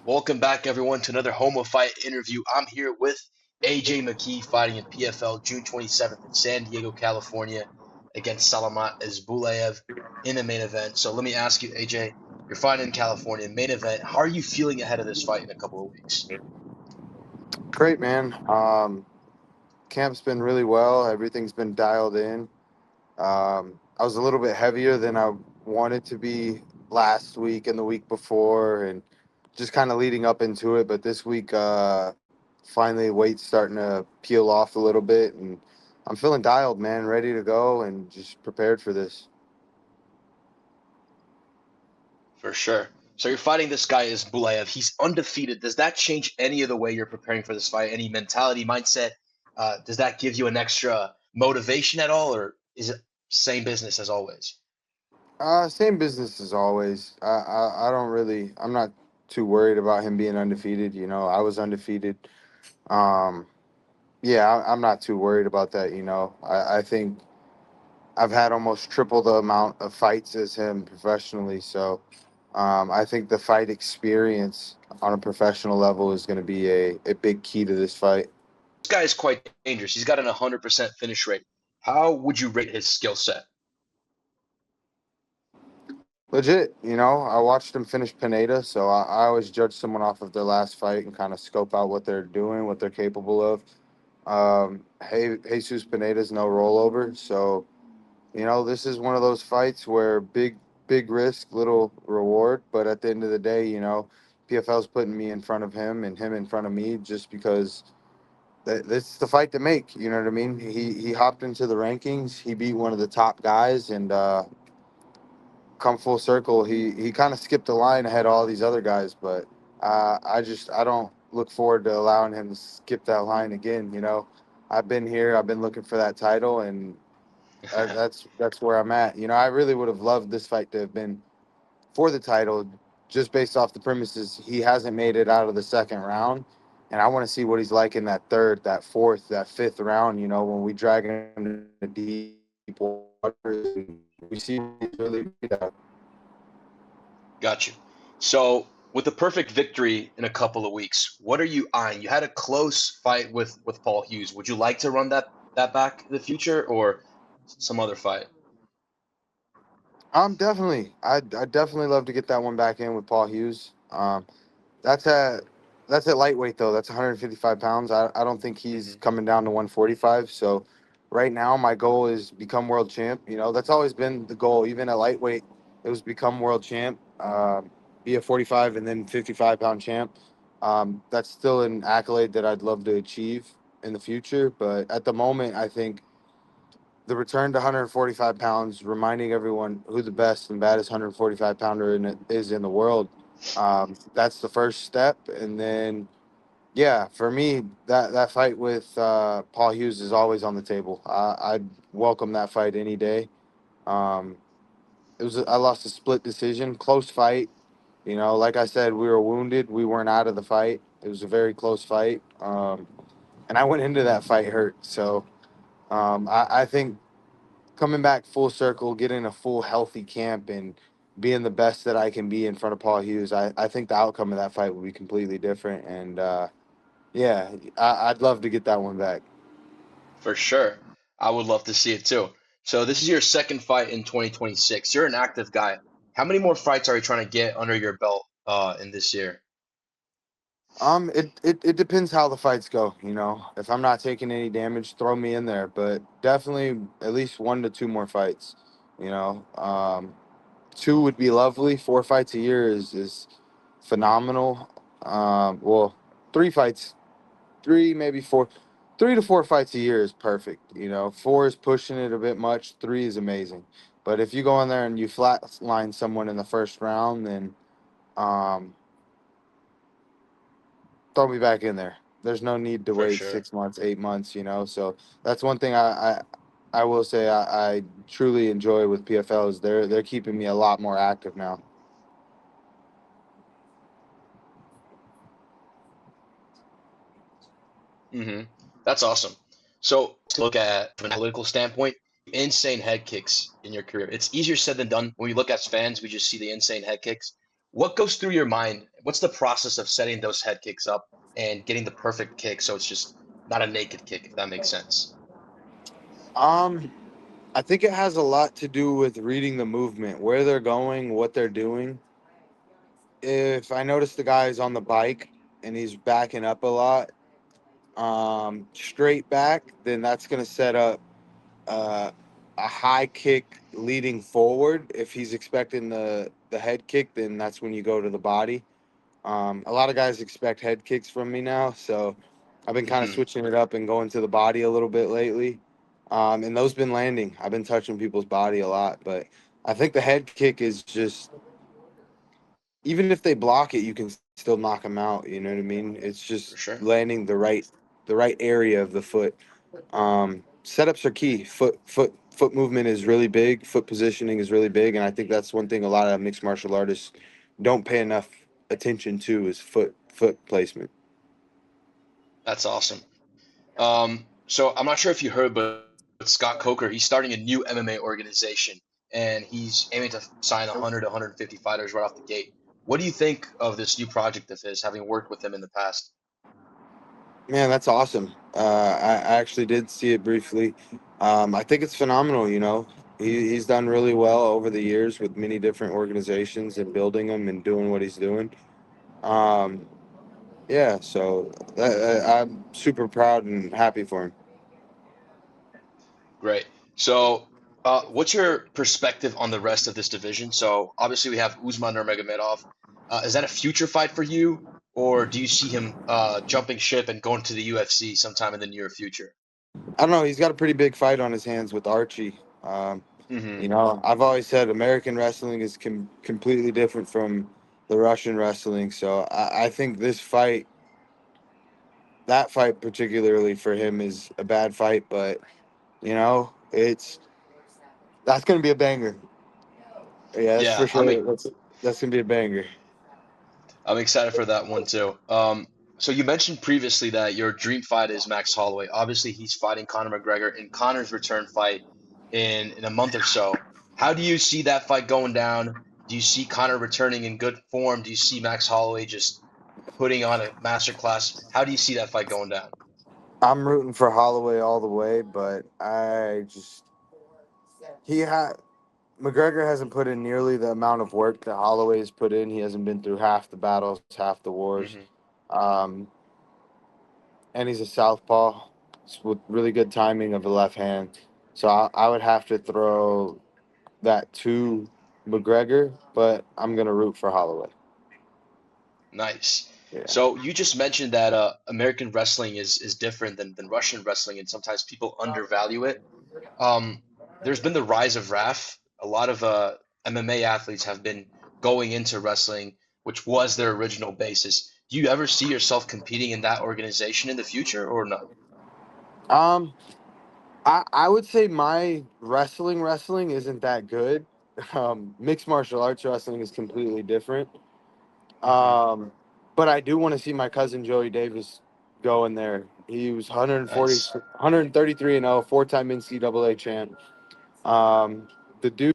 Welcome back, everyone, to another Home of Fight interview. I'm here with AJ McKee fighting in PFL June 27th in San Diego, California, against Salamat Isbulaev in the main event. So let me ask you, AJ, you're fighting in California, main event. How are you feeling ahead of this fight in a couple of weeks? Great, man. Camp's been really well. Everything's been dialed in. I was a little bit heavier than I wanted to be last week and the week before, and just kind of leading up into it. But this week, finally, weight's starting to peel off a little bit, and I'm feeling dialed, man, ready to go, and just prepared for this. For sure. So you're fighting this guy Isbulaev. He's undefeated. Does that change any of the way you're preparing for this fight? Any mentality, mindset? Does that give you an extra motivation at all, or is it same business as always? Same business as always. I don't really. I'm not too worried about him being undefeated. I was undefeated. Um, yeah, I'm not too worried about that. I think I've had almost triple the amount of fights as him professionally. So I think the fight experience on a professional level is going to be a big key to this fight. This guy is quite dangerous. He's got an 100% finish rate. How would you rate his skill set? Legit, I watched him finish Pineda, so I always judge someone off of their last fight and kind of scope out what they're doing, what they're capable of. Jesus Pineda's no rollover, so this is one of those fights where big risk, little reward. But at the end of the day, PFL's putting me in front of him and him in front of me just because that's the fight to make. You know what I mean? He hopped into the rankings. He beat one of the top guys, and come full circle, he kind of skipped the line ahead of all these other guys. But I don't look forward to allowing him to skip that line again. I've been here. I've been looking for that title, and that's where I'm at. I really would have loved this fight to have been for the title, just based off the premises he hasn't made it out of the second round, and I want to see what he's like in that third, that fourth, that fifth round. When we drag him to deep waters, and we see what he's really good at. Got you. So with a perfect victory in a couple of weeks, what are you eyeing? You had a close fight with Paul Hughes. Would you like to run that back in the future or some other fight? Definitely. I definitely love to get that one back in with Paul Hughes. That's at that's at lightweight though. That's 155 pounds. I don't think he's Hmm. coming down to 145. So right now my goal is become world champ. That's always been the goal. Even at lightweight, it was become world champ. Be a 45 and then 55-pound champ. That's still an accolade that I'd love to achieve in the future. But at the moment, I think the return to 145 pounds, reminding everyone who the best and baddest 145 pounder is in the world. That's the first step, and then yeah, for me, that fight with Paul Hughes is always on the table. I'd welcome that fight any day. Um, I lost a split decision, close fight. Like I said, we were wounded. We weren't out of the fight. It was a very close fight, and I went into that fight hurt. So I think coming back full circle, getting a full healthy camp, and being the best that I can be in front of Paul Hughes, I think the outcome of that fight will be completely different. And yeah, I'd love to get that one back. For sure. I would love to see it too. So this is your second fight in 2026. You're an active guy. How many more fights are you trying to get under your belt in this year? It depends how the fights go. If I'm not taking any damage, throw me in there. But definitely at least 1 to 2 more fights. You know, um, Two would be lovely. 4 fights a year is phenomenal. Well, 3 fights, three maybe four, 3 to 4 fights a year is perfect. Four is pushing it a bit much. Three is amazing. But if you go in there and you flatline someone in the first round, then um, throw me back in there. There's no need to For wait sure. 6 months, 8 months. So that's one thing I will say I truly enjoy with PFL is they're keeping me a lot more active now. Hmm. That's awesome. So to look at from an analytical standpoint, insane head kicks in your career. It's easier said than done. When we look as fans, we just see the insane head kicks. What goes through your mind What's the process of setting those head kicks up and getting the perfect kick so it's just not a naked kick, if that makes sense? Um, I think it has a lot to do with reading the movement, where they're going, what they're doing. If I notice the guy is on the bike and he's backing up a lot, straight back, then that's going to set up uh, a high kick leading forward. If he's expecting the head kick, then that's when you go to the body. A lot of guys expect head kicks from me now, so I've been kind of Hmm. switching it up and going to the body a little bit lately. And those been landing. I've been touching people's body a lot, but I think the head kick is just, even if they block it, you can still knock them out. You know what I mean? It's For just sure. landing the right area of the foot. Setups are key. Foot movement is really big. Foot positioning is really big, and I think that's one thing a lot of mixed martial artists don't pay enough attention to is foot placement. That's awesome. So I'm not sure if you heard, but Scott Coker, he's starting a new MMA organization, and he's aiming to sign 100 to 150 fighters right off the gate. What do you think of this new project of his, having worked with him in the past? Man, that's awesome. I actually did see it briefly. I think it's phenomenal. You know, he's done really well over the years with many different organizations and building them and doing what he's doing. Um, yeah, so I'm super proud and happy for him. Great. So, what's your perspective on the rest of this division? So, obviously, we have Usman Nurmagomedov. Is that a future fight for you, or do you see him jumping ship and going to the UFC sometime in the near future? I don't know. He's got a pretty big fight on his hands with Archie. Hmm. I've always said American wrestling is completely different from the Russian wrestling. So I think that fight particularly for him is a bad fight, but that's gonna be a banger. Yeah, that's Yeah, for sure. That's gonna be a banger. I'm excited for that one too. So you mentioned previously that your dream fight is Max Holloway. Obviously, he's fighting Conor McGregor in Conor's return fight in a month or so. How do you see that fight going down? Do you see Conor returning in good form? Do you see Max Holloway just putting on a masterclass? How do you see that fight going down? I'm rooting for Holloway all the way, but he had McGregor hasn't put in nearly the amount of work that Holloway has put in. He hasn't been through half the battles, half the wars. Hmm. Um, and he's a southpaw with really good timing of the left hand. So I would have to throw that to McGregor, but I'm gonna root for Holloway. Nice. Yeah. So you just mentioned that American wrestling is different than Russian wrestling, and sometimes people undervalue it. Um, there's been the rise of RAF. A lot of MMA athletes have been going into wrestling, which was their original basis. Do you ever see yourself competing in that organization in the future or no? Um, I would say my wrestling isn't that good. Mixed martial arts wrestling is completely different. Hmm. Um, but I do want to see my cousin Joey Davis go in there. He was 140, Nice. 133 and 0, four-time NCAA champ. The dude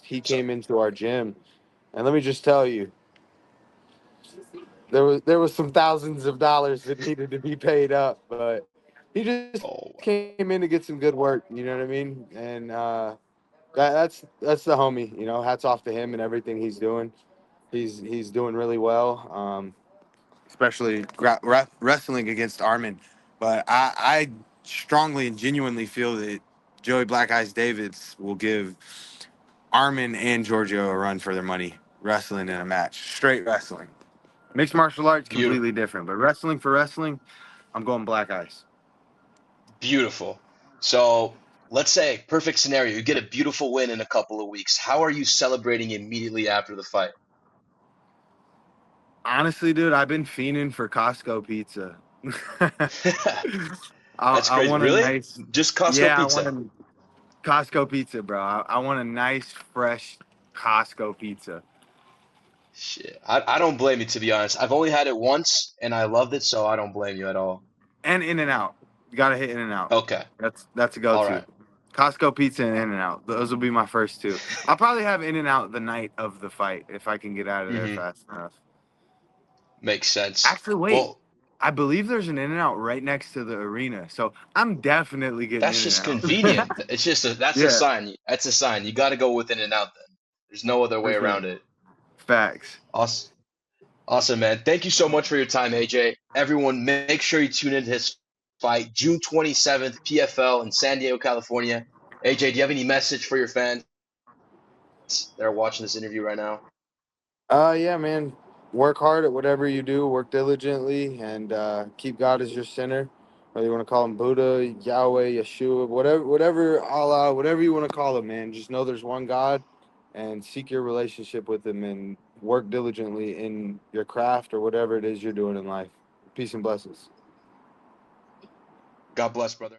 he So, came into our gym, and let me just tell you, there was some thousands of dollars that needed to be paid up, but he just oh wow. came in to get some good work. You know what I mean? And that's the homie. Hats off to him and everything he's doing. He's doing really well. Especially wrestling against Armin. But I strongly and genuinely feel that Joey Black Eyes Davids will give Armin and Giorgio a run for their money wrestling in a match. Straight wrestling. Mixed martial arts, Beautiful. completely different. But wrestling for wrestling, I'm going Black Eyes. Beautiful. So let's say perfect scenario, you get a beautiful win in a couple of weeks. How are you celebrating immediately after the fight? Honestly, dude, I've been fiending for Costco pizza. I, That's I crazy. want a Really? nice, Just Costco yeah, I want pizza? a Costco pizza, bro. I want a nice, fresh Costco pizza. Shit. I don't blame you, to be honest. I've only had it once and I loved it, so I don't blame you at all. And In and Out. You gotta hit In and Out. Okay. That's a All go-to. right. Costco pizza and In-N-Out. Those will be my first two. I'll probably have In-N-Out the night of the fight if I can get out of there Hmm. fast enough. Makes sense. Actually, wait. Well, I believe there's an In-N-Out right next to the arena, so I'm definitely getting that's just In-N-Out. convenient. It's just that's a Yeah, sign. That's a sign. You got to go with In and Out then. There's no other for way sure. around it. Facts. Awesome. Awesome, man. Thank you so much for your time, AJ. Everyone, make sure you tune into his fight, June 27th, PFL in San Diego, California. AJ, do you have any message for your fans that are watching this interview right now? Yeah, man. Work hard at whatever you do. Work diligently, and keep God as your center. Whether you want to call him Buddha, Yahweh, Yeshua, whatever Allah, whatever you want to call him, man. Just know there's one God, and seek your relationship with him, and work diligently in your craft or whatever it is you're doing in life. Peace and blessings. God bless, brother.